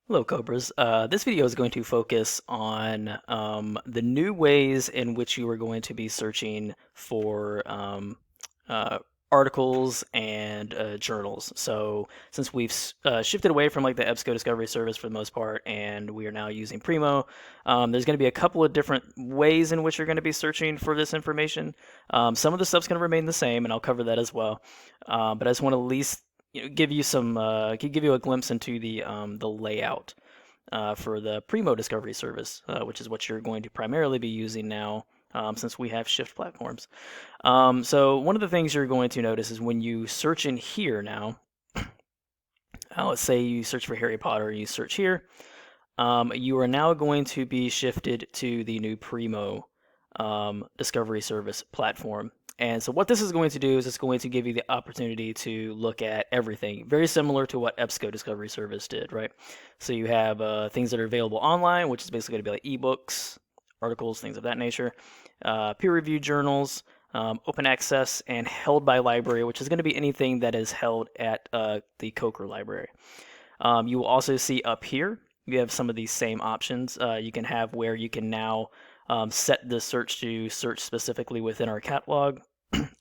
Hello, Cobras. This video is going to focus on the new ways in which you are going to be searching for uh, articles and journals. So, since we've shifted away from like the EBSCO Discovery Service for the most part, and we are now using Primo, there's going to be a couple of different ways in which you're going to be searching for this information. Some of the stuff's going to remain the same, and I'll cover that as well. But I just want to at least give you some give you a glimpse into the layout for the Primo Discovery Service, which is what you're going to primarily be using now. Since we have shift platforms. So one of the things you're going to notice is when you search in here now, let's say you search for Harry Potter, you search here, you are now going to be shifted to the new Primo Discovery Service platform. And so what this is going to do is it's going to give you the opportunity to look at everything, very similar to what EBSCO Discovery Service did, right? So you have things that are available online, which is basically going to be like ebooks, articles, things of that nature, peer-reviewed journals, open access, and held by library, which is going to be anything that is held at the Coker library. You will also see up here, you have some of these same options. You can have where you can now set the search to search specifically within our catalog,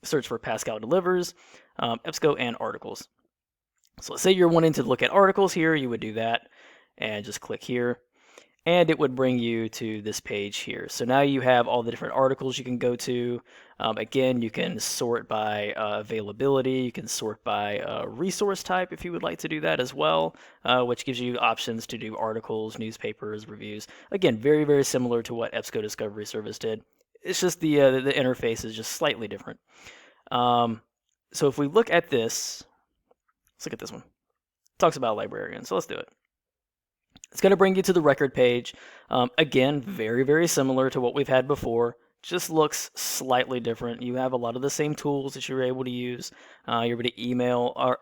search for Pascal Delivers, EBSCO, and articles. So let's say you're wanting to look at articles here, you would do that and just click here. And it would bring you to this page here. So now you have all the different articles you can go to. Again, you can sort by availability. You can sort by resource type if you would like to do that as well, which gives you options to do articles, newspapers, reviews. Again, very, very similar to what EBSCO Discovery Service did. It's just the interface is just slightly different. So if we look at this, let's look at this one. It talks about librarians, so let's do it. It's going to bring you to the record page. Again, very, very similar to what we've had before. Just looks slightly different. You have a lot of the same tools that you're able to use. You're able to email,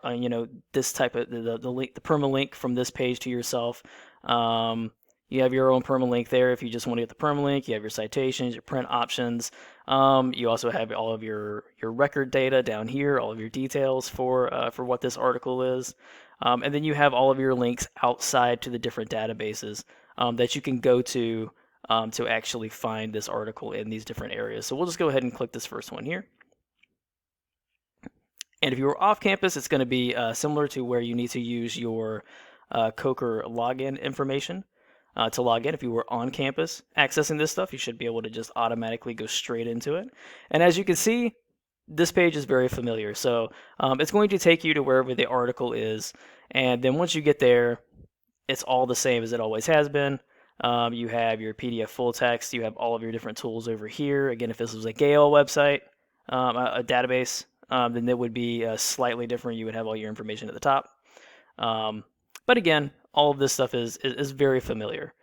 this type of the link, the permalink from this page to yourself. You have your own permalink there if you just want to get the permalink. You have your citations, your print options. You also have all of your record data down here, all of your details for what this article is. And then you have all of your links outside to the different databases that you can go to actually find this article in these different areas. So we'll just go ahead and click this first one here. And if you were off campus, it's going to be similar to where you need to use your Coker login information to log in. If you were on campus accessing this stuff, you should be able to just automatically go straight into it. And as you can see, this page is very familiar. So it's going to take you to wherever the article is. And then once you get there, it's all the same as it always has been. You have your PDF full text. You have all of your different tools over here. Again, if this was a Gale website, a database, then it would be slightly different. You would have all your information at the top. But again, all of this stuff is very familiar.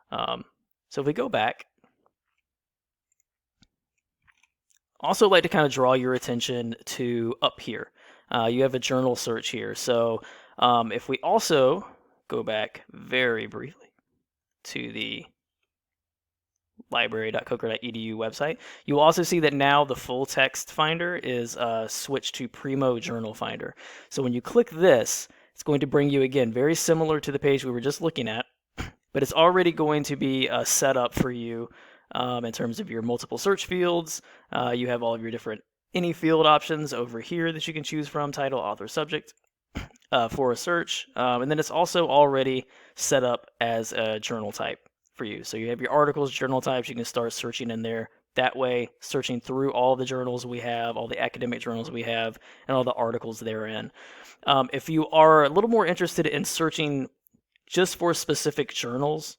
So if we go back, also like to kind of draw your attention to up here. You have a journal search here. So if we also go back very briefly to the library.coker.edu website, you will also see that now the full text finder is switched to Primo Journal Finder. So when you click this, it's going to bring you, again, very similar to the page we were just looking at, but it's already going to be set up for you in terms of your multiple search fields. You have all of your different any field options over here that you can choose from, title, author, subject, for a search. And then it's also already set up as a journal type for you. So you have your articles, journal types. You can start searching in there that way, searching through all the journals we have, all the academic journals we have, and all the articles therein. If you are a little more interested in searching just for specific journals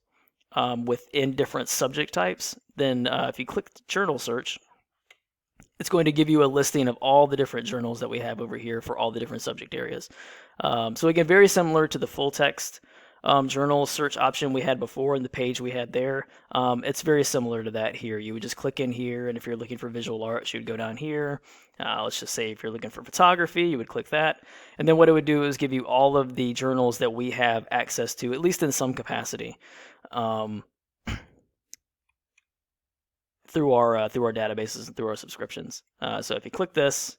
within different subject types, then if you click journal search, it's going to give you a listing of all the different journals that we have over here for all the different subject areas. So again, very similar to the full text journal search option we had before and the page we had there. It's very similar to that here. You would just click in here, and if you're looking for visual arts, you would go down here. Let's just say if you're looking for photography, you would click that. And then what it would do is give you all of the journals that we have access to, at least in some capacity, through our databases and through our subscriptions. So if you click this,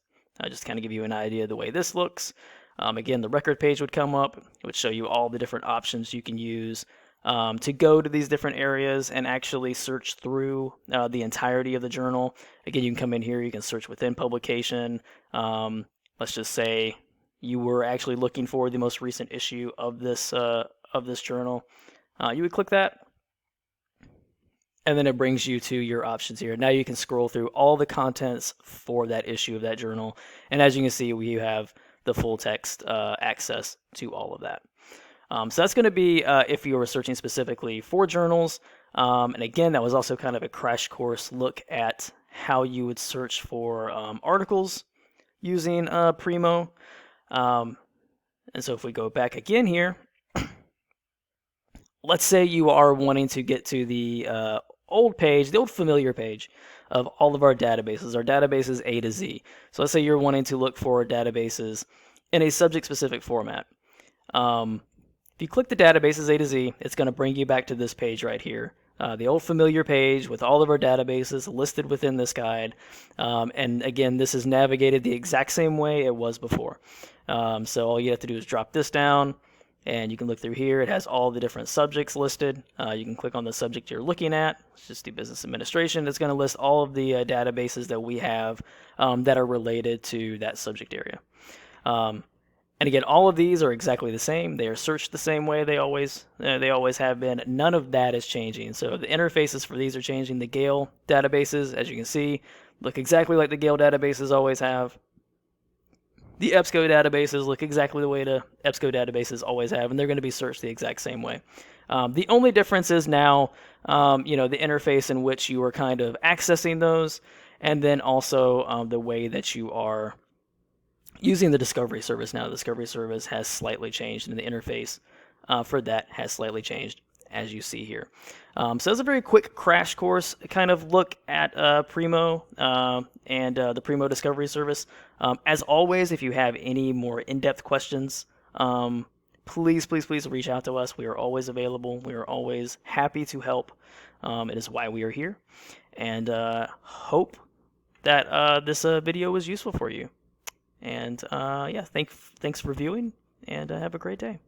just kind of give you an idea of the way this looks. Again, the record page would come up. It would show you all the different options you can use to go to these different areas and actually search through the entirety of the journal. Again, you can come in here, you can search within publication. Let's just say you were actually looking for the most recent issue of this journal. You would click that, and then it brings you to your options here. Now you can scroll through all the contents for that issue of that journal, and as you can see, we have the full text access to all of that. So that's going to be if you were searching specifically for journals. And again, that was also kind of a crash course look at how you would search for articles using Primo. And so if we go back again here, let's say you are wanting to get to the old page, the old familiar page of all of our databases A to Z. So let's say you're wanting to look for databases in a subject-specific format. If you click the databases A to Z, it's going to bring you back to this page right here. The old familiar page with all of our databases listed within this guide. And again, this is navigated the exact same way it was before. So all you have to do is drop this down, and you can look through here. It has all the different subjects listed. You can click on the subject you're looking at. Let's just do business administration. It's going to list all of the databases that we have that are related to that subject area. And again, all of these are exactly the same. They are searched the same way they always have been. None of that is changing. So the interfaces for these are changing. The Gale databases, as you can see, look exactly like the Gale databases always have. The EBSCO databases look exactly the way the EBSCO databases always have, and they're going to be searched the exact same way. The only difference is now, the interface in which you are kind of accessing those, and then also the way that you are using the Discovery service now. The Discovery service has slightly changed, and the interface for that has slightly changed, as you see here. So that's a very quick crash course kind of look at Primo and the Primo Discovery service. As always, if you have any more in-depth questions, please reach out to us. We are always available. We are always happy to help. It is why we are here. And hope that this video was useful for you. And yeah, thanks for viewing, and have a great day.